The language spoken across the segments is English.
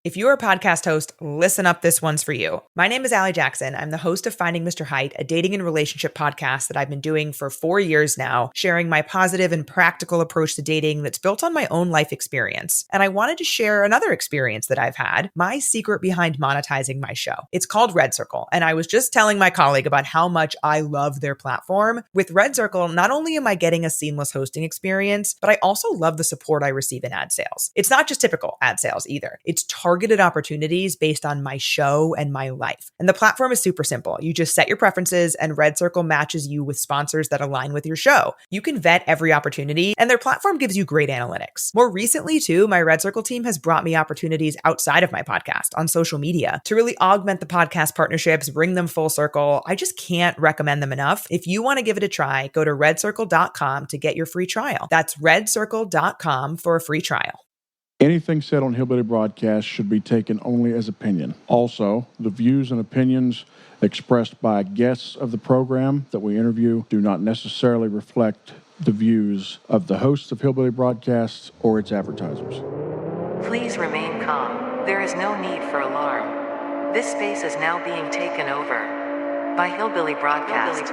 If you're a podcast host, listen up, this one's for you. My name is Allie Jackson. I'm the host of Finding Mr. Height, a dating and relationship podcast that I've been doing for 4 years now, sharing my positive and practical approach to dating that's built on my own life experience. And I wanted to share another experience that I've had, my secret behind monetizing my show. It's called Red Circle, and I was just telling my colleague about how much I love their platform. With Red Circle, not only am I getting a seamless hosting experience, but I also love the support I receive in ad sales. It's not just typical ad sales either. It's targeted opportunities based on my show and my life. And the platform is super simple. You just set your preferences and Red Circle matches you with sponsors that align with your show. You can vet every opportunity and their platform gives you great analytics. More recently too, my Red Circle team has brought me opportunities outside of my podcast on social media to really augment the podcast partnerships, bring them full circle. I just can't recommend them enough. If you want to give it a try, go to redcircle.com to get your free trial. That's redcircle.com for a free trial. Anything said on Hillbilly Broadcast should be taken only as opinion. Also, the views and opinions expressed by guests of the program that we interview do not necessarily reflect the views of the hosts of Hillbilly Broadcasts or its advertisers. Please remain calm. There is no need for alarm. This space is now being taken over by Hillbilly Broadcast.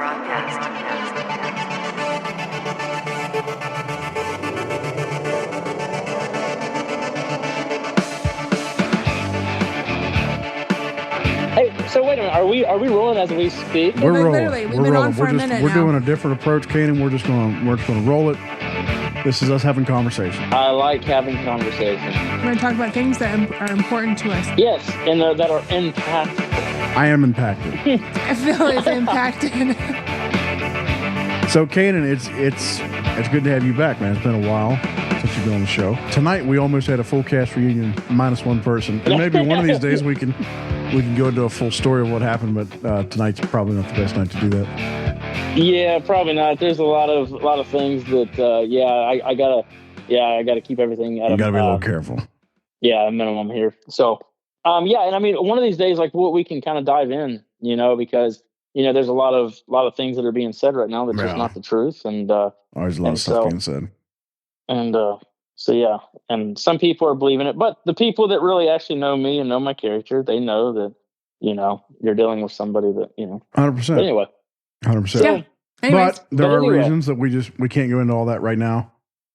Hey, so wait a minute. Are we rolling as we speak? We're rolling. Literally, we've been on for a minute We're now. doing a different approach, Kanan. We're just gonna roll it. This is us having conversation. I like having conversation. We're going to talk about things that are important to us. Yes, and that are impactful. I am impacted. I feel it's impacted. So, Kanan, it's good to have you back, man. It's been a while since you've been on the show. Tonight we almost had a full cast reunion minus one person, and maybe one of these days we can go into a full story of what happened. But tonight's probably not the best night to do that. Yeah, probably not. There's a lot of things that I gotta keep everything at You gotta be a little careful. Yeah, minimum here. So and I mean one of these days, like what we can kind of dive in, because there's a lot of things that are being said right now that's just not the truth, and always a lot of stuff being said. And and some people are believing it, but the people that really actually know me and know my character, they know that you're dealing with somebody that 100%. Anyway. 100%. Yeah. Anyways. But there are reasons that we can't go into all that right now.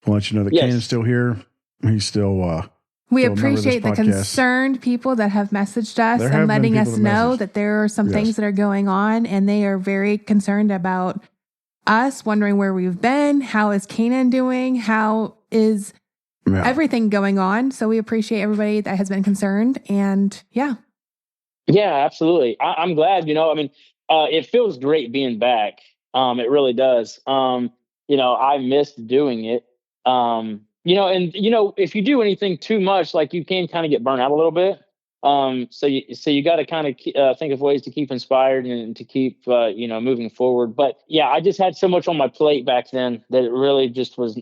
I'll let you know that Kanan's still here. He's still we still a member of this appreciate the podcast. concerned people that have messaged us There and have been letting people us that know messaged. that there are some things that are going on, and they are very concerned about us, wondering where we've been, how is Kanan doing, how is everything going on. So we appreciate everybody that has been concerned, and yeah, absolutely. I'm glad. It feels great being back. It really does. I missed doing it. If you do anything too much, like you can kind of get burnt out a little bit. So you got to kind of think of ways to keep inspired and to keep moving forward. But yeah, I just had so much on my plate back then that it really just was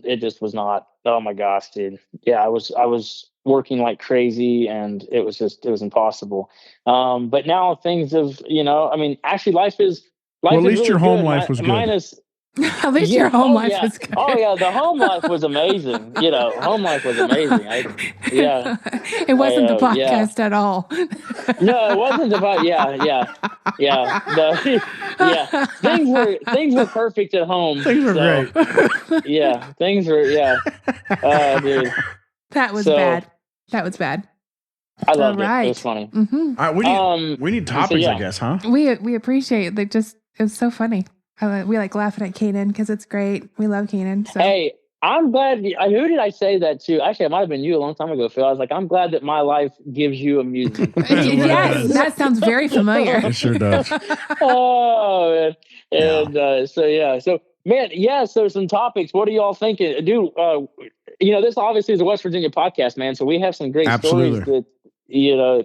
not. Oh my gosh, dude. Yeah, I was working like crazy, and it was impossible. But now things have, actually life is. Well, at least really your home good. life was good. at least your home life was good. Oh yeah, the home life was amazing. Home life was amazing. It wasn't the podcast at all. No, it wasn't about. Things were perfect at home. Things were great. Yeah, things were. Yeah, dude. That was bad. That was bad. I loved it. It was funny. Mm-hmm. All right, we need topics, I guess, huh? We appreciate it. It was so funny. We like laughing at Kanan because it's great. We love Kanan. So. Hey, I'm glad. Who did I say that to? Actually, it might have been you a long time ago, Phil. I was like, I'm glad that my life gives you amusement. Yes, that sounds very familiar. It sure does. Oh, man. And so man, so some topics. What are y'all thinking? Dude, this obviously is a West Virginia podcast, man. So we have some great stories that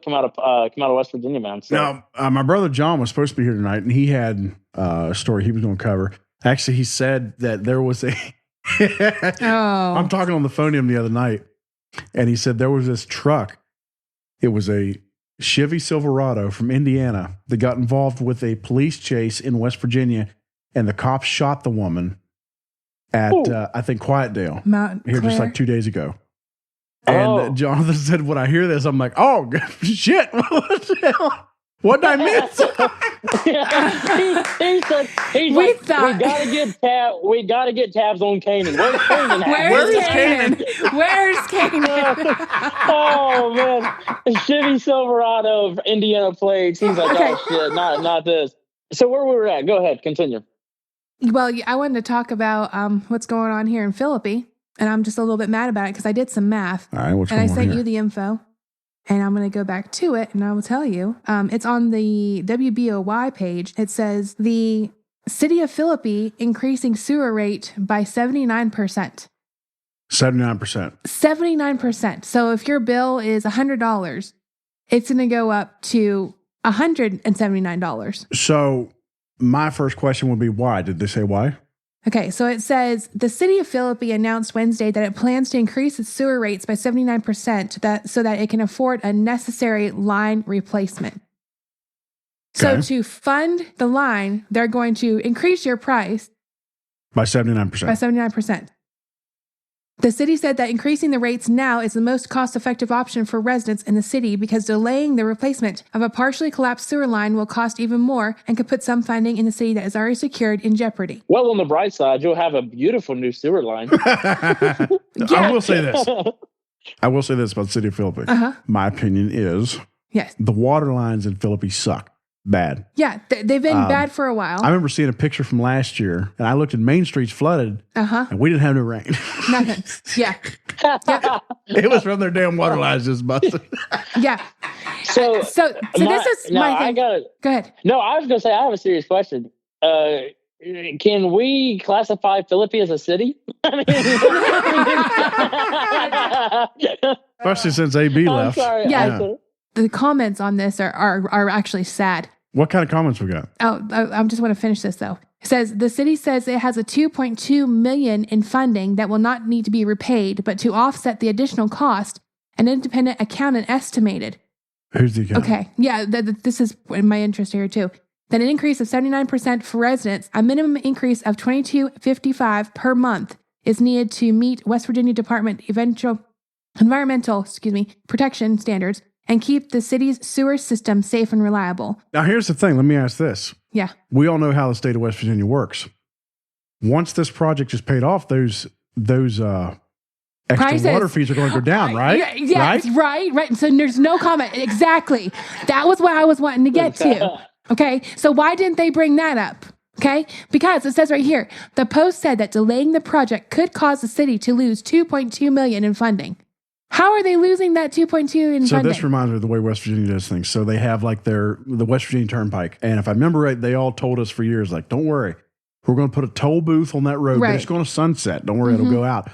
come out of West Virginia, man. So. Now, my brother John was supposed to be here tonight, and he had a story he was going to cover. Actually, he said that there was a. I'm talking on the phone to him the other night, and he said there was this truck. It was a Chevy Silverado from Indiana that got involved with a police chase in West Virginia, and the cops shot the woman at I think Quietdale Mountain here Claire. just like 2 days ago. And Jonathan said, when I hear this, I'm like, oh, shit. What the hell? What did I miss? he's we gotta get tabs on Canaan. Where's Canaan? Where's Canaan? Where's Canaan? Oh man, Chevy Silverado, Indiana plates. He's like, oh shit, not this. So where we were at? Go ahead, continue. Well, I wanted to talk about what's going on here in Philippi, and I'm just a little bit mad about it because I did some math. All right, what's going on here? And I sent you the info. And I'm going to go back to it and I will tell you. It's on the WBOY page. It says the city of Philippi increasing sewer rate by 79%. 79%. 79%. So if your bill is $100, it's going to go up to $179. So my first question would be why? Did they say why? Okay, so it says the city of Philippi announced Wednesday that it plans to increase its sewer rates by 79% so that it can afford a necessary line replacement. Okay. So to fund the line, they're going to increase your price by 79%. By 79%. The city said that increasing the rates now is the most cost-effective option for residents in the city because delaying the replacement of a partially collapsed sewer line will cost even more and could put some funding in the city that is already secured in jeopardy. Well, on the bright side, you'll have a beautiful new sewer line. I will say this. About the city of Philippi. My opinion is the water lines in Philippi suck. Bad. Yeah, they've been bad for a while. I remember seeing a picture from last year, and I looked at Main Street's flooded, and we didn't have no rain. Nothing. Yeah. It was from their damn water lines just busted. Yeah. So this is my thing. Go ahead. No, I was going to say, I have a serious question. Can we classify Philippi as a city? Especially since AB left. Sorry. Yeah. The comments on this are actually sad. What kind of comments we got? Oh, I just want to finish this though. It says the city says it has a $2.2 million in funding that will not need to be repaid, but to offset the additional cost, an independent accountant estimated. Who's the accountant? Okay, yeah, this is in my interest here too. That an increase of 79% for residents, a minimum increase of $22.55 per month is needed to meet West Virginia Department environmental protection standards and keep the city's sewer system safe and reliable. Now, here's the thing. Let me ask this. Yeah. We all know how the state of West Virginia works. Once this project is paid off, those extra water fees are going to go down, right? Yes, right. So there's no comment. Exactly. That was what I was wanting to get to. Okay. So why didn't they bring that up? Okay. Because it says right here, the Post said that delaying the project could cause the city to lose $2.2 million in funding. How are they losing that 2.2 in funding? So this reminds me of the way West Virginia does things. So they have like the West Virginia Turnpike. And if I remember right, they all told us for years, like, don't worry, we're going to put a toll booth on that road, but it's going to sunset. Don't worry, it'll go out.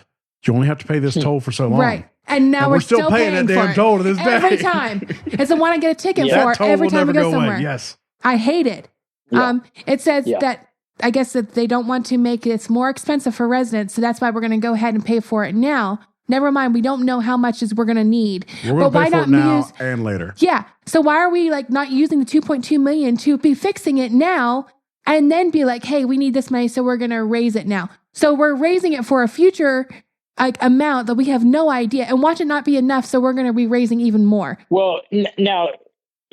You only have to pay this toll for so long. Right. And now we're still paying that damn toll to this day. Every time. It's the one I get a ticket for every time we go somewhere. Yes. I hate it. Yeah. It says that I guess that they don't want to make it more expensive for residents. So that's why we're going to go ahead and pay for it now. Never mind, we don't know how much we're going to need. We're going to pay for it now and later. Yeah. So why are we not using the $2.2 million to be fixing it now and then be like, hey, we need this money, so we're going to raise it now. So we're raising it for a future amount that we have no idea, and watch it not be enough, so we're going to be raising even more. Well, now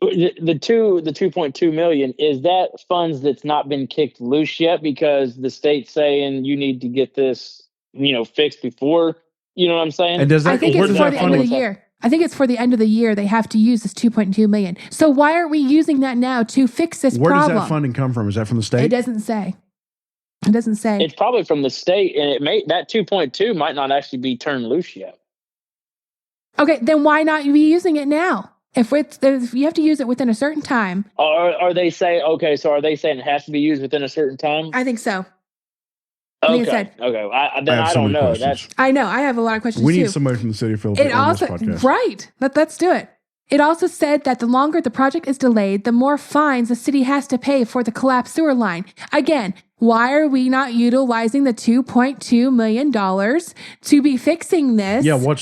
the 2.2 million, is that funds that's not been kicked loose yet because the state's saying you need to get this, fixed before. You know what I'm saying? And I think it's for the end of the year. I think it's for the end of the year they have to use this $2.2 million. So why aren't we using that now to fix this problem? Where does that funding come from? Is that from the state? It doesn't say. It doesn't say. It's probably from the state, and that 2.2 might not actually be turned loose yet. Okay, then why not be using it now? If you have to use it within a certain time. Are they saying it has to be used within a certain time? I think so. Okay. I don't know. I know. I have a lot of questions too. We need somebody from the city of Philadelphia on this podcast. Right. Let's do it. It also said that the longer the project is delayed, the more fines the city has to pay for the collapsed sewer line. Again, why are we not utilizing the $2.2 million to be fixing this? Yeah,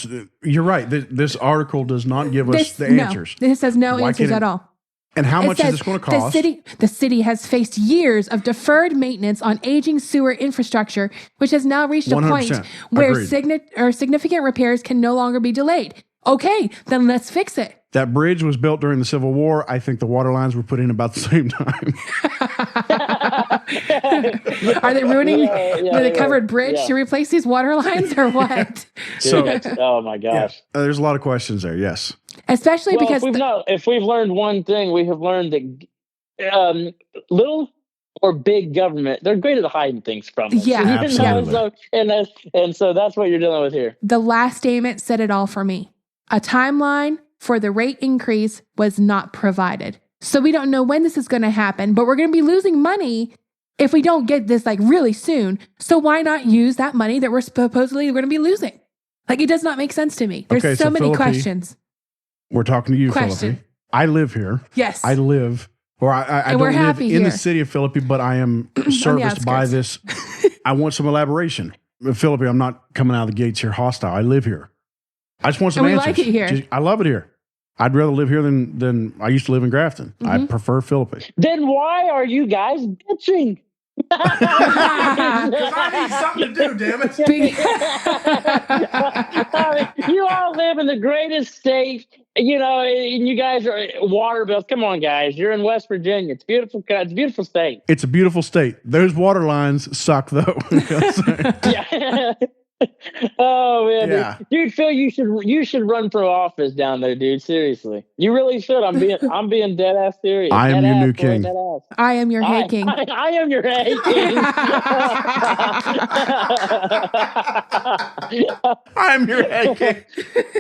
you're right. This article does not give us the answers. This has no answers at all. And how much is this going to cost? The city has faced years of deferred maintenance on aging sewer infrastructure, which has now reached a point where significant repairs can no longer be delayed. Okay, then let's fix it. That bridge was built during the Civil War. I think the water lines were put in about the same time. Are they ruining the covered bridge to replace these water lines or what? Oh my gosh. Yeah, there's a lot of questions there. Yes. Especially because if we've learned one thing, we have learned that little or big government, they're great at hiding things from us. Yeah, absolutely. And so that's what you're dealing with here. The last statement said it all for me. A timeline for the rate increase was not provided. So we don't know when this is going to happen, but we're going to be losing money if we don't get this like really soon. So why not use that money that we're supposedly going to be losing? Like, it does not make sense to me. There's so many questions. We're talking to you, Philippi. I live here. Yes. I live, or I don't live in the city of Philippi, but I am serviced by this. I want some elaboration. Philippi, I'm not coming out of the gates here hostile. I live here. I just want some answers. Like it here. I love it here. I'd rather live here than I used to live in Grafton. I prefer Philippi. Then why are you guys bitching? Because I need something to do, damn it. You all live in the greatest state, and you guys are water bills. Come on, guys. You're in West Virginia. It's beautiful. It's a beautiful state. It's a beautiful state. Those water lines suck, though. Yeah. Oh man, yeah. Dude, Phil, you should run for office down there, dude. Seriously, you really should. I'm being dead ass serious. I am your new king. I am your hay king. I am your hay king. I'm your hay king.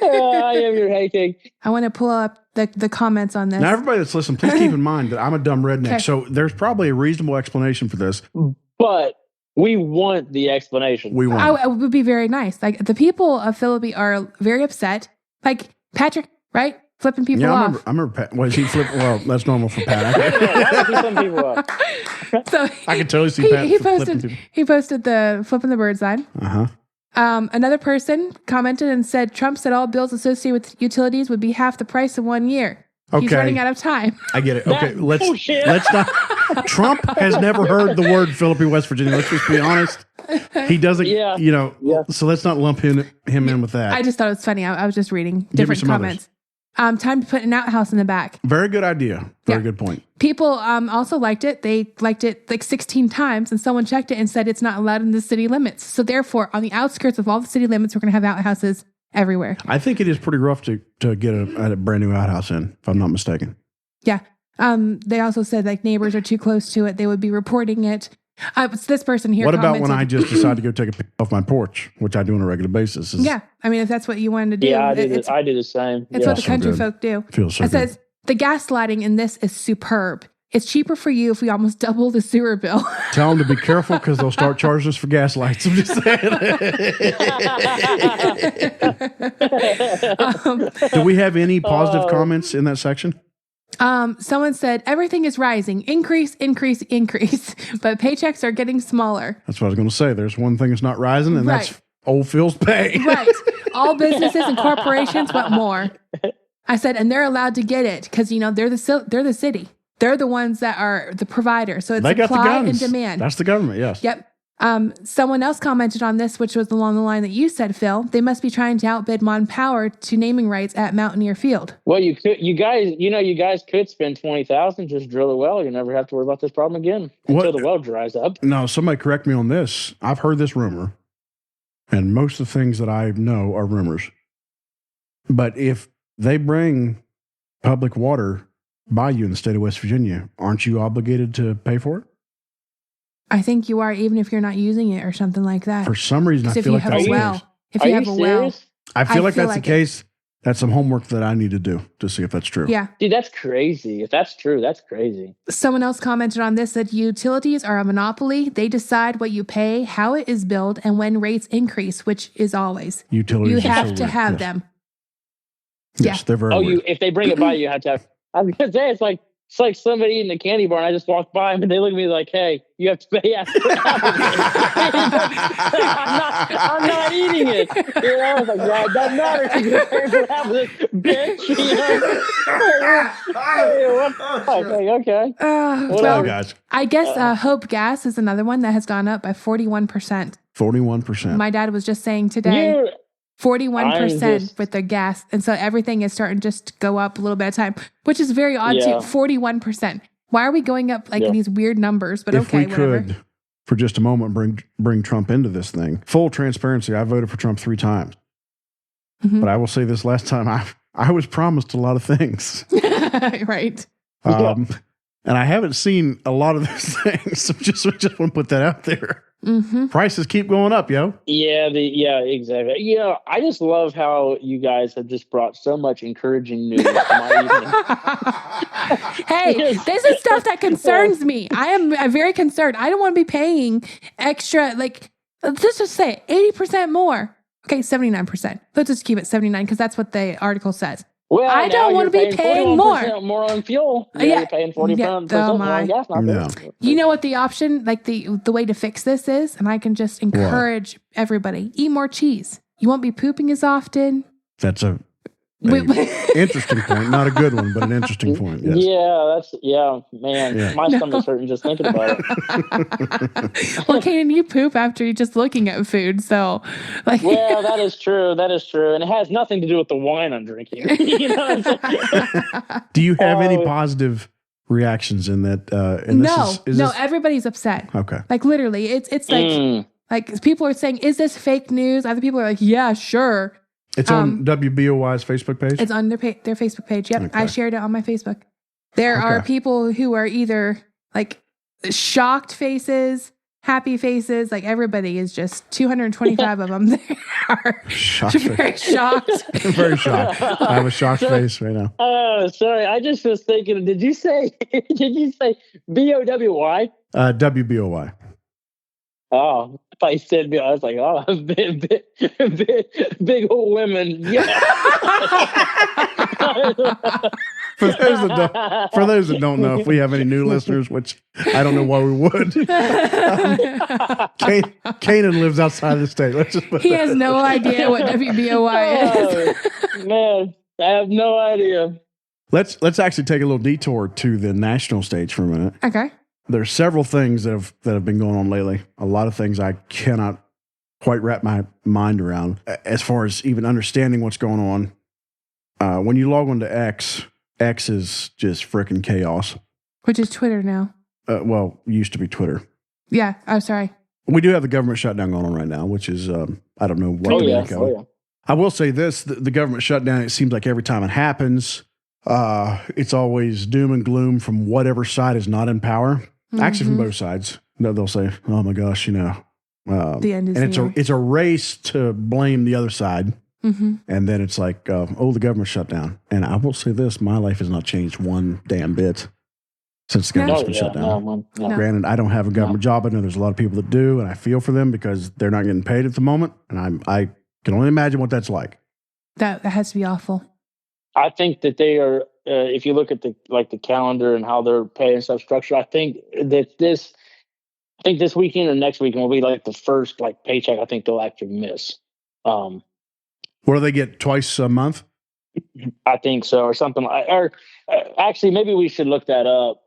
I am your hay king. I want to pull up the comments on this. Now, everybody that's listening, please keep in mind that I'm a dumb redneck, okay. So there's probably a reasonable explanation for this. But we want the explanation. We want it would be very nice. Like, the people of Philippi are very upset. Like Patrick, right? Flipping people off. I remember Pat. Was he flipping? Well, that's normal for Pat. So I can totally see Pat. He posted the flipping the bird sign. Another person commented and said Trump said all bills associated with utilities would be half the price in 1 year. Okay. He's running out of time. I get it. Okay, let's not. Trump has never heard the word Philippi, West Virginia. Let's just be honest. He doesn't. So let's not lump him in with that. I just thought it was funny. I was just reading different comments. Time to put an outhouse in the back. Very good idea. Very good point. People also liked it. They liked it like 16 times, and someone checked it and said it's not allowed in the city limits. So therefore, on the outskirts of all the city limits, we're going to have outhouses everywhere. I think it is pretty rough to get a brand new outhouse in, if I'm not mistaken. Yeah. They also said like neighbors are too close to it. They would be reporting it. This person here. What about when I just decide to go take a pic off my porch, which I do on a regular basis? Yeah. I mean, if that's what you wanted to do. Yeah, I do the same. It's what the country folk do. Feels so it says, the gaslighting in this is superb. It's cheaper for you if we almost double the sewer bill. Tell them to be careful because they'll start charging us for gas lights. I'm just saying. Do we have any positive comments in that section? Someone said everything is rising, increase, but paychecks are getting smaller. That's what I was going to say. There's one thing that's not rising, and that's old Phil's pay. Right. All businesses and corporations want more. I said, and they're allowed to get it because they're the city. They're the ones that are the provider. So it's supply and demand. That's the government. Yes. Yep. Someone else commented on this, which was along the line that you said, Phil. They must be trying to outbid Mon Power to naming rights at Mountaineer Field. Well, you guys could spend $20,000, just drill a well. You never have to worry about this problem again until the well dries up. No, somebody correct me on this. I've heard this rumor, and most of the things that I know are rumors. But if they bring public water by you in the state of West Virginia, aren't you obligated to pay for it? I think you are, even if you're not using it or something like that. For some reason, I feel like that's the case. If you have a well. I feel like that's the case. That's some homework that I need to do to see if that's true. Yeah. Dude, that's crazy. If that's true, that's crazy. Someone else commented on this that utilities are a monopoly. They decide what you pay, how it is billed, and when rates increase, which is always. Utilities. You have to have them. Yes, they're very weird. If they bring it by, you have to have. I was going to say, it's like It's like somebody eating a candy bar, and I just walk by them, and they look at me like, "Hey, you have to pay after I'm not eating it." You know, I was like, "Yeah, it doesn't matter if you're paying for half of this, bitch." You know, okay. Well, guys. I guess Hope Gas is another one that has gone up by 41%. 41%. My dad was just saying today. 41% with the gas. And so everything is starting just to go up a little bit at a time, which is very odd too. 41%. Why are we going up like these weird numbers? But if we could, for just a moment, bring Trump into this thing. Full transparency, I voted for Trump 3 times. Mm-hmm. But I will say this last time, I was promised a lot of things. Right. And I haven't seen a lot of those things. So just want to put that out there. Mm-hmm. Prices keep going up, yo. Yeah, exactly. Yeah, I just love how you guys have just brought so much encouraging news to my evening. Hey, this is stuff that concerns me. I'm very concerned. I don't want to be paying extra, like, let's just say 80% more. Okay, 79%. Let's just keep it 79 because that's what the article says. Well, I don't want to be paying more on fuel. You're paying 40% more on gas. You know what the option, like the way to fix this is? And I can just encourage everybody, eat more cheese. You won't be pooping as often. That's a interesting point. Not a good one, but an interesting point. Yes. Man. My stomach's hurting just thinking about it. Well, Kanan, you poop after you're just looking at food. So, like, well, that is true. And it has nothing to do with the wine I'm drinking. You know? Do you have any positive reactions in that? No, everybody's upset. Okay. Like literally, it's like, like people are saying, is this fake news? Other people are like, yeah, sure. It's on WBOY's Facebook page? It's on their Facebook page. Yep. Okay. I shared it on my Facebook. There are people who are either like shocked faces, happy faces. Like everybody is just 225 of them. They are very shocked. Very shocked. I have a shocked face right now. Oh, sorry. I just was thinking, did you say BOWY? WBOY. Oh, I thought you said, I was like, oh, big old women. Yeah. For those that don't know, if we have any new listeners, which I don't know why we would, Kanan lives outside of the state. He has no idea what WBOY is. Man, I have no idea. Let's actually take a little detour to the national stage for a minute. Okay. There's several things that have been going on lately. A lot of things I cannot quite wrap my mind around as far as even understanding what's going on. When you log on to X is just freaking chaos. Which is Twitter now. Well, used to be Twitter. Yeah. Oh, sorry. We do have the government shutdown going on right now, which is, I don't know what to make of it. I will say this, the government shutdown, it seems like every time it happens, it's always doom and gloom from whatever side is not in power. Mm-hmm. Actually, from both sides. They'll say, oh my gosh, the end is and it's a race to blame the other side. Mm-hmm. And then it's like, the government shut down. And I will say this, my life has not changed one damn bit since the government's been shut down. No. Granted, I don't have a government job. I know there's a lot of people that do, and I feel for them because they're not getting paid at the moment. And I can only imagine what that's like. That has to be awful. I think that they are, if you look at the calendar and how their pay and stuff structured, I think this weekend or next weekend will be like the first paycheck I think they'll actually miss. What do they get, twice a month? I think so, or something. Actually, maybe we should look that up.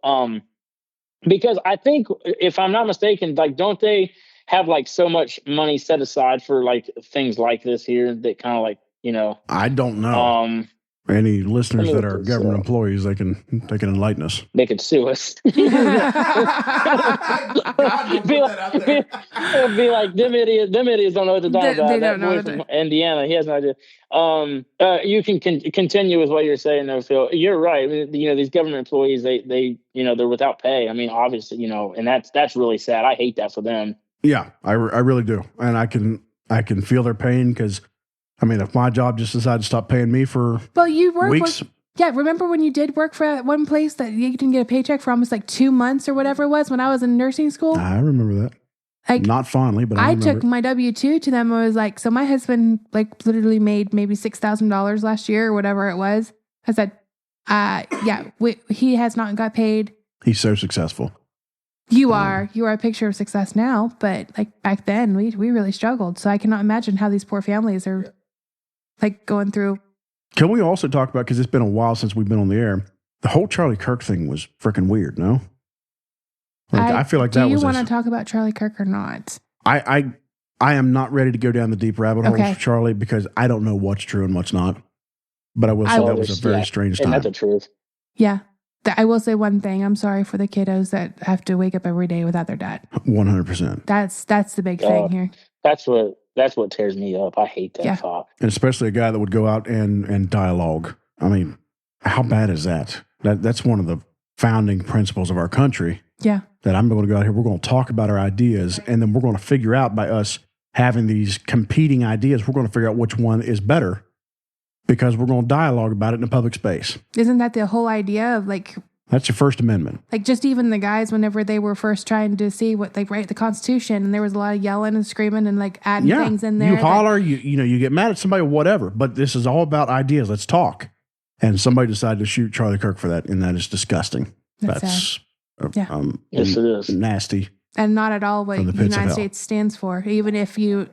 Because I think, if I'm not mistaken, don't they have so much money set aside for things like this here that kind of I don't know. Any listeners that are government employees, they can enlighten us. They could sue us. Be like, them idiots don't know what to talk about. They don't know from Indiana, he has no idea. You can continue with what you're saying, though, Phil. You're right. These government employees, they they're without pay. I mean, obviously, and that's really sad. I hate that for them. Yeah, I really do, and I can feel their pain because. I mean, if my job just decided to stop paying me for weeks. Remember when you did work for that one place that you didn't get a paycheck for almost 2 months or whatever it was when I was in nursing school? I remember that. Not fondly, but I took my W-2 to them. I was like, so my husband literally made maybe $6,000 last year or whatever it was. I said, he has not got paid. He's so successful. You are a picture of success now, but like back then we really struggled. So I cannot imagine how these poor families are like going through. Can we also talk about, because it's been a while since we've been on the air, the whole Charlie Kirk thing was freaking weird, no? I feel like that was... Do you want to talk about Charlie Kirk or not? I am not ready to go down the deep rabbit hole for Charlie, because I don't know what's true and what's not. But I will say that was a very strange time. And that's the truth. Yeah. I will say one thing. I'm sorry for the kiddos that have to wake up every day without their dad. 100%. That's the big thing here. That's what tears me up. I hate that thought. And especially a guy that would go out and dialogue. I mean, how bad is that? That's one of the founding principles of our country. Yeah. That I'm going to go out here, we're going to talk about our ideas, and then we're going to figure out, by us having these competing ideas, we're going to figure out which one is better, because we're going to dialogue about it in a public space. Isn't that the whole idea of like... That's your First Amendment. Like just even the guys, whenever they were first trying to see what they write the Constitution, and there was a lot of yelling and screaming and like adding things in there. You holler, you get mad at somebody or whatever, but this is all about ideas. Let's talk. And somebody decided to shoot Charlie Kirk for that, and that is disgusting. That's yes, it is nasty. And not at all what the United States stands for. Even if he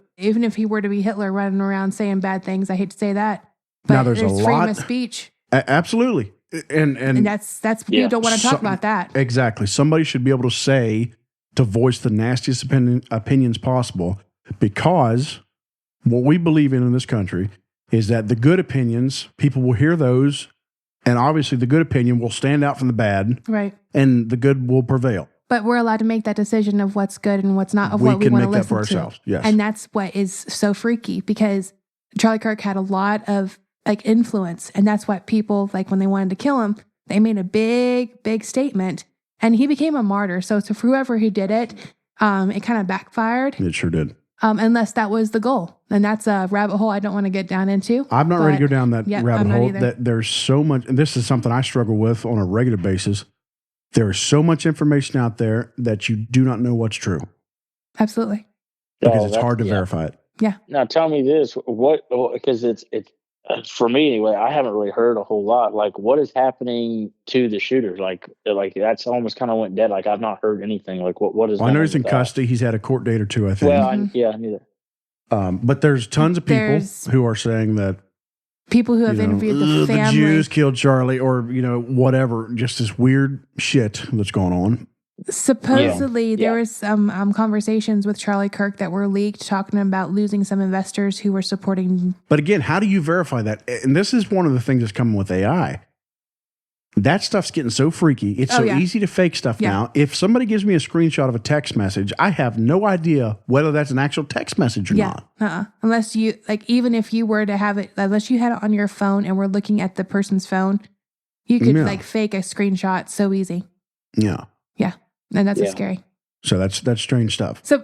were to be Hitler running around saying bad things, I hate to say that. But now there's a lot, freedom of speech. Absolutely. And that's people don't want to talk about that. Exactly. Somebody should be able to voice the nastiest opinions possible, because what we believe in this country is that the good opinions, people will hear those, and obviously the good opinion will stand out from the bad. Right. And the good will prevail. But we're allowed to make that decision of what's good and what's not, of what we want to listen to. We can make that for ourselves, yes. And that's what is so freaky, because Charlie Kirk had a lot of like influence, and that's what people, like when they wanted to kill him, they made a big statement, and he became a martyr. So for whoever who did it, it kind of backfired. It sure did. Unless that was the goal, and that's a rabbit hole I don't want to get down into. I'm not ready to go down that rabbit hole. That there's so much, and this is something I struggle with on a regular basis. There is so much information out there that you do not know what's true. Absolutely. Because it's hard to verify it. Yeah. Now tell me this, because it's for me anyway, I haven't really heard a whole lot. Like, what is happening to the shooters? Like that's almost kind of went dead. Like, I've not heard anything. Like, what is? Well, I know he's in custody. He's had a court date or two, I think. Well, I knew that. But there's tons of people who are saying that people who have interviewed the family, the Jews killed Charlie, or whatever, just this weird shit that's going on. Supposedly, there was some conversations with Charlie Kirk that were leaked talking about losing some investors who were supporting. But again, how do you verify that? And this is one of the things that's coming with AI. That stuff's getting so freaky. It's easy to fake stuff now. If somebody gives me a screenshot of a text message, I have no idea whether that's an actual text message or not. Unless you, like, even if you were to have it, unless you had it on your phone and were looking at the person's phone, you could like fake a screenshot so easy. Yeah. Yeah. And that's scary. So that's strange stuff. So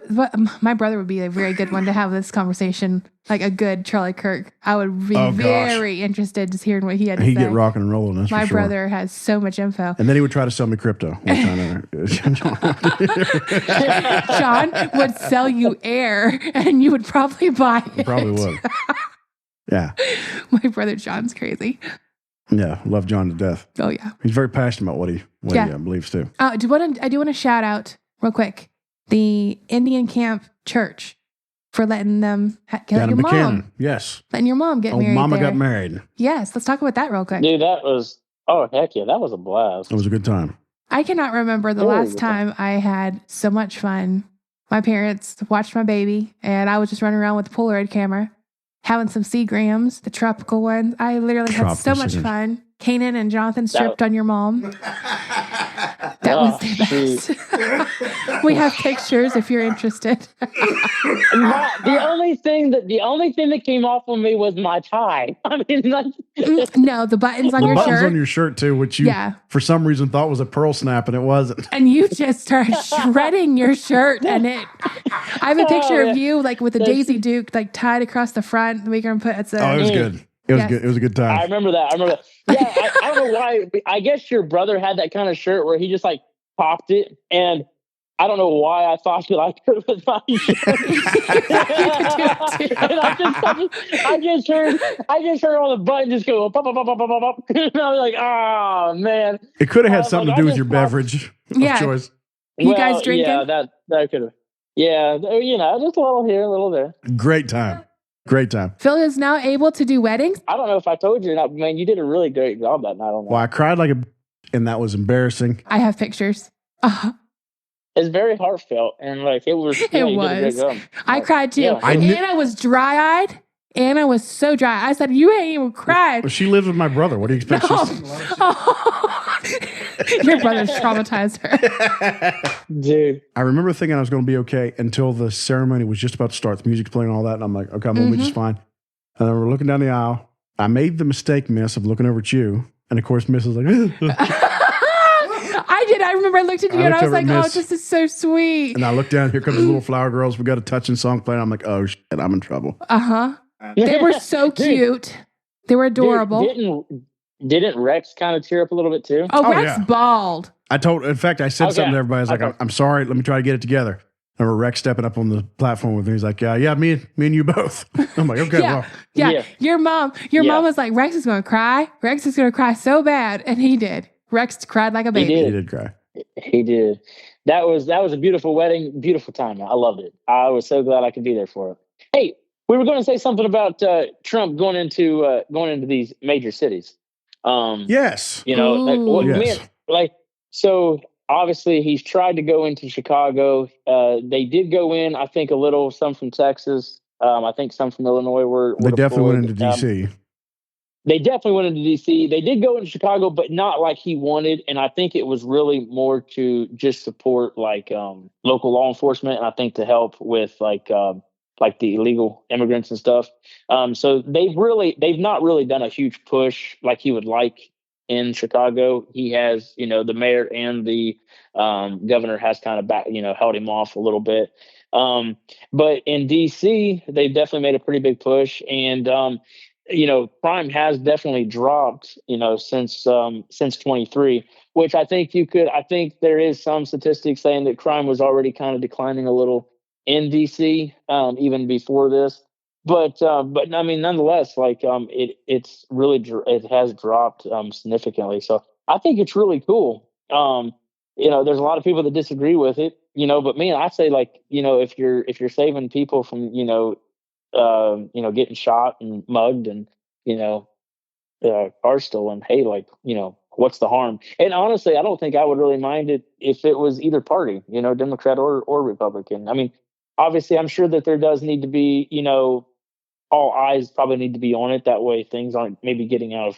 my brother would be a very good one to have this conversation, like a good Charlie Kirk. I would be very interested in hearing what he had to say. He'd get rocking and rolling. That's my for sure. brother has so much info. And then he would try to sell me crypto. John would sell you air, and you would probably buy it. Probably would. Yeah. My brother John's crazy. Yeah, love John to death. Oh yeah, he's very passionate about what he believes too. I do want to shout out real quick the Indian Camp Church for letting them let your mom. Yes, letting your mom get married. Mama got married. Yes, let's talk about that real quick. Dude, that was that was a blast. It was a good time. I cannot remember the last time I had so much fun. My parents watched my baby, and I was just running around with the Polaroid camera, having some Seagrams, the tropical ones. I literally had so much fun. Kanan and Jonathan stripped on your mom. That was the best. We have pictures if you're interested. The only thing that came off of me was my tie. I mean, no, the buttons on your shirt. The buttons on your shirt too, which you for some reason thought was a pearl snap, and it wasn't. And you just started shredding your shirt, and I have a picture of you like with a Daisy Duke like tied across the front. We can put it was good. It was good. It was a good time. I remember that. Yeah, I don't know why. I guess your brother had that kind of shirt where he just like popped it, and I don't know why I thought that I could with my shirt. And I just heard all the buttons just go pop, pop, pop, pop, pop, pop. And I was like, oh man. It could have had something to do with your beverage of choice. You guys drinking? Yeah, that could have. Yeah, just a little here, a little there. Great time. Great time. Phil is now able to do weddings. I don't know if I told you or not, man. You did a really great job that night on that. Well, I cried and that was embarrassing. I have pictures. It's very heartfelt, and it was. It was. I cried too. Yeah. Anna was dry-eyed. Anna was so dry. I said, "You ain't even cried." Well, she lives with my brother. What do you expect? Your brother's traumatized her. Dude. I remember thinking I was going to be okay until the ceremony was just about to start. The music's playing and all that, and I'm like, okay, I'm going to be just fine. And then we're looking down the aisle. I made the mistake, Miss, of looking over at you, and of course, Miss was like, I did. I remember I looked at you and I was like, oh, this is so sweet. And I looked down, here comes the little flower girls. We got a touching song playing. I'm like, oh, shit, I'm in trouble. They were so cute. They were adorable. Didn't Rex kind of tear up a little bit too? Oh, Rex bawled. In fact, I said something to everybody. I was like, I'm sorry. Let me try to get it together. I remember Rex stepping up on the platform with me. He's like, yeah, me and you both. I'm like, okay, well. Yeah. Your mom was like, Rex is going to cry. Rex is going to cry so bad. And he did. Rex cried like a baby. He did cry. He did. That was a beautiful wedding, beautiful time. I loved it. I was so glad I could be there for it. Hey, we were going to say something about Trump going into these major cities. Yes. So obviously he's tried to go into Chicago. They did go in, I think, some from Texas. I think some from Illinois they definitely went into DC. They definitely went into DC. They did go into Chicago, but not like he wanted. And I think it was really more to just support local law enforcement. And I think to help with the illegal immigrants and stuff. So they've not really done a huge push like he would like in Chicago. He has, the mayor and the governor has kind of held him off a little bit. But in DC, they've definitely made a pretty big push. And, crime has definitely dropped, since 23, which I think there is some statistics saying that crime was already kind of declining a little in DC, even before this. But I mean, nonetheless, it's really, it has dropped significantly. So I think it's really cool. There's a lot of people that disagree with it, but man, I say if you're saving people from, getting shot and mugged and, cars stolen, hey, what's the harm? And honestly, I don't think I would really mind it if it was either party, Democrat or Republican. I mean, obviously, I'm sure that there does need to be, all eyes probably need to be on it. That way things aren't maybe getting out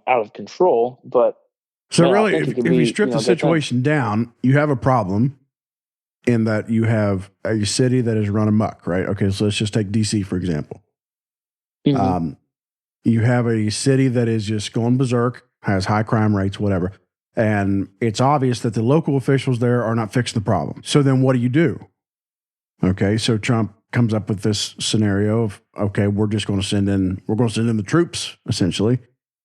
of control. But so really, if you strip the situation down, you have a problem in that you have a city that is run amok, right? Okay, so let's just take DC, for example. Mm-hmm. You have a city that is just going berserk, has high crime rates, whatever. And it's obvious that the local officials there are not fixing the problem. So then what do? Okay, so Trump comes up with this scenario of, okay, we're going to send in the troops, essentially,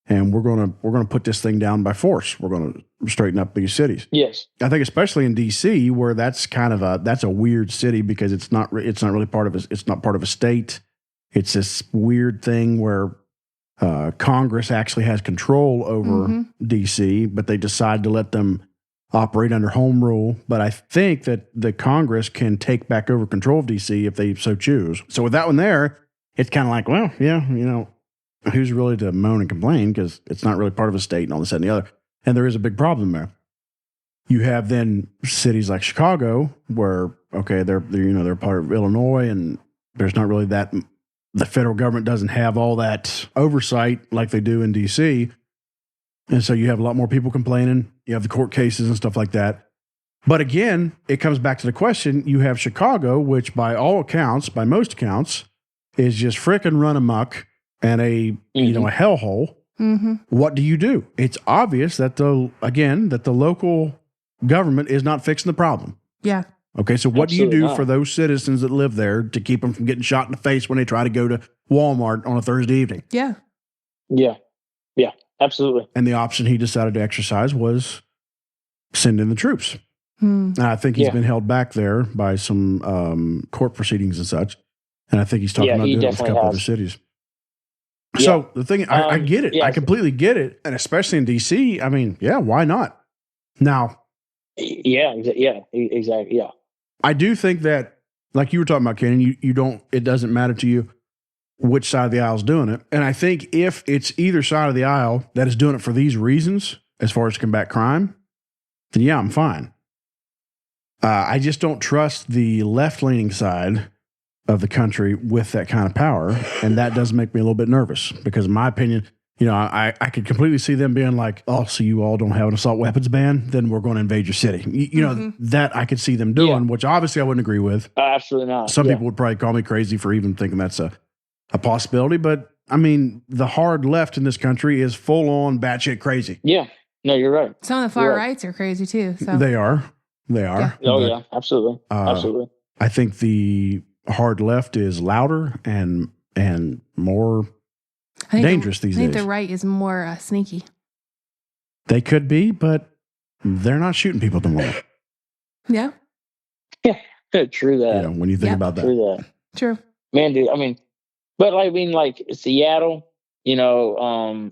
and we're going to put this thing down by force. We're going to straighten up these cities. Yes. I think especially in DC, where that's a weird city because it's not really part of it's not part of a state. It's this weird thing where Congress actually has control over DC, but they decide to let them operate under home rule. But I think that the Congress can take back over control of DC if they so choose. So with that one there, it's kind of like, well, yeah, who's really to moan and complain because it's not really part of a state and all this and the other. And there is a big problem there. You have then cities like Chicago where, okay, they're part of Illinois and there's not really that, the federal government doesn't have all that oversight like they do in DC. And so you have a lot more people complaining. You have the court cases and stuff like that. But again, it comes back to the question, you have Chicago, which by most accounts, is just frickin' run amok and a hellhole. Mm-hmm. What do? It's obvious that the local government is not fixing the problem. Yeah. Okay, so what do you do for those citizens that live there to keep them from getting shot in the face when they try to go to Walmart on a Thursday evening? Yeah. Yeah. Yeah, absolutely. And the option he decided to exercise was send in the troops. And I think he's been held back there by some court proceedings and such. And I think he's talking about doing it with a couple other cities. Yeah. So the thing, I get it. Yeah. I completely get it. And especially in DC, I mean, yeah, why not? Now. Yeah, exactly. Yeah. I do think that, like you were talking about, Kenan, it doesn't matter to you which side of the aisle is doing it. And I think if it's either side of the aisle that is doing it for these reasons, as far as to combat crime, then yeah, I'm fine. I just don't trust the left-leaning side of the country with that kind of power. And that does make me a little bit nervous because in my opinion, I could completely see them being like, oh, so you all don't have an assault weapons ban? Then we're going to invade your city. That I could see them doing, which obviously I wouldn't agree with. Absolutely not. Some people would probably call me crazy for even thinking that's a possibility. But I mean, the hard left in this country is full on batshit crazy. Yeah. No, you're right. Some of the far rights are crazy too. So. They are. Yeah. Oh, yeah. Absolutely. Absolutely. I think the hard left is louder and more dangerous these days. I think the right is more sneaky. They could be, but they're not shooting people at the moment. Yeah. Yeah. True that. When you think about that. True that. True. Man, dude, I mean, like Seattle, and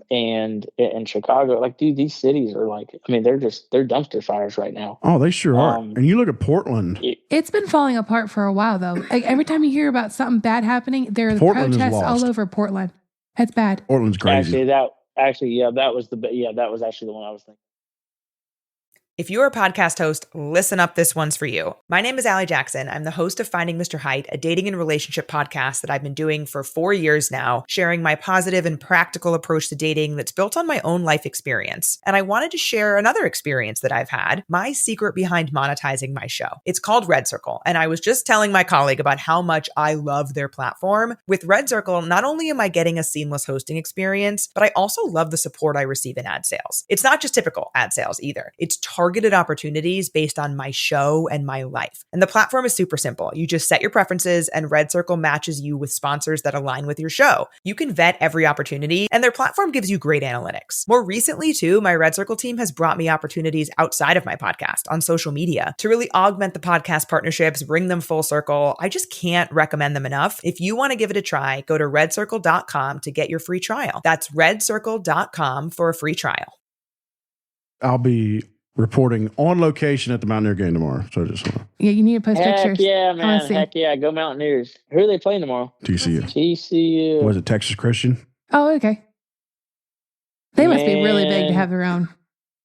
Chicago, like, dude, these cities are like, I mean, they're dumpster fires right now. Oh, they sure are. And you look at Portland. It's been falling apart for a while, though. Like, every time you hear about something bad happening, there are protests all over Portland. That's bad. Portland's crazy. That was actually the one I was thinking. If you're a podcast host, listen up. This one's for you. My name is Allie Jackson. I'm the host of Finding Mr. Height, a dating and relationship podcast that I've been doing for 4 years now, sharing my positive and practical approach to dating that's built on my own life experience. And I wanted to share another experience that I've had, my secret behind monetizing my show. It's called Red Circle. And I was just telling my colleague about how much I love their platform. With Red Circle, not only am I getting a seamless hosting experience, but I also love the support I receive in ad sales. It's not just typical ad sales either. It's targeted opportunities based on my show and my life. And the platform is super simple. You just set your preferences and Red Circle matches you with sponsors that align with your show. You can vet every opportunity and their platform gives you great analytics. More recently too, my Red Circle team has brought me opportunities outside of my podcast on social media to really augment the podcast partnerships, bring them full circle. I just can't recommend them enough. If you want to give it a try, go to redcircle.com to get your free trial. That's redcircle.com for a free trial. I'll be reporting on location at the Mountaineer game tomorrow. So just you need to post pictures. Yeah, man. Heck yeah. Go Mountaineers. Who are they playing tomorrow? TCU. Was it Texas Christian? Oh, okay. They must be really big to have their own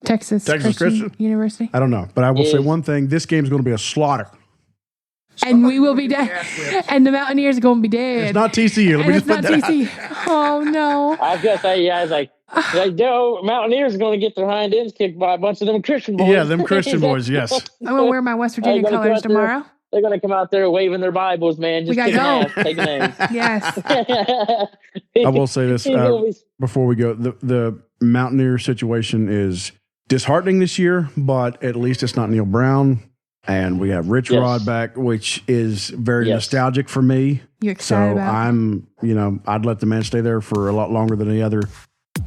Texas Christian University. I don't know. But I will say one thing. This game's going to be a slaughter. And we will be dead. And the Mountaineers are going to be dead. It's not TCU. Let me just put that out. Oh, no. I was going to say, I was like, Mountaineers are going to get their hind ends kicked by a bunch of them Christian boys. Yeah, them Christian boys, yes. I'm going to wear my West Virginia colors tomorrow. They're going to come out there waving their Bibles, man. Just we got to go. Take names. Yes. I will say this before we go. The Mountaineer situation is disheartening this year, but at least it's not Neil Brown. And we have Rich Rod back, which is very nostalgic for me. You're excited about it? I'd let the man stay there for a lot longer than any other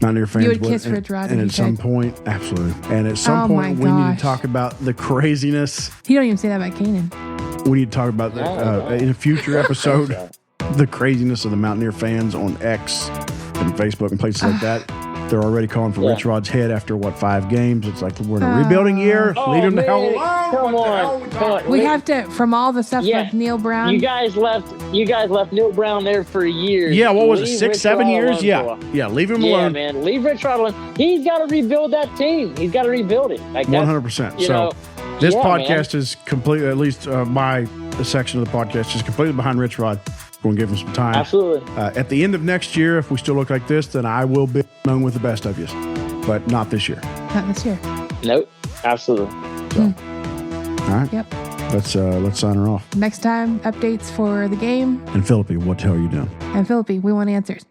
Mountaineer fans. You would kiss Rich Rod. And at some point, absolutely. And at some point, we need to talk about the craziness. You don't even say that about Kanan. We need to talk about in a future episode, the craziness of the Mountaineer fans on X and Facebook and places like that. They're already calling for Rich Rod's head after 5 games. It's like we're in a rebuilding year. Leave him the hell alone. Come on. We have to, from all the stuff with Neil Brown. You guys left Neil Brown there for years. Yeah, what was it, 6, 7 years? Yeah, leave him alone. Yeah, man, leave Rich Rod alone. He's got to rebuild that team. He's got to rebuild it. Like 100%. So this podcast is completely, at least my section of the podcast is completely behind Rich Rod. We're going to give him some time. Absolutely. At the end of next year, if we still look like this, then I will be known with the best of you. But not this year. Not this year. Nope. Absolutely. So, all right. Yep. Let's sign her off. Next time, updates for the game. And Philippi, what the hell are you doing? And Philippi, we want answers.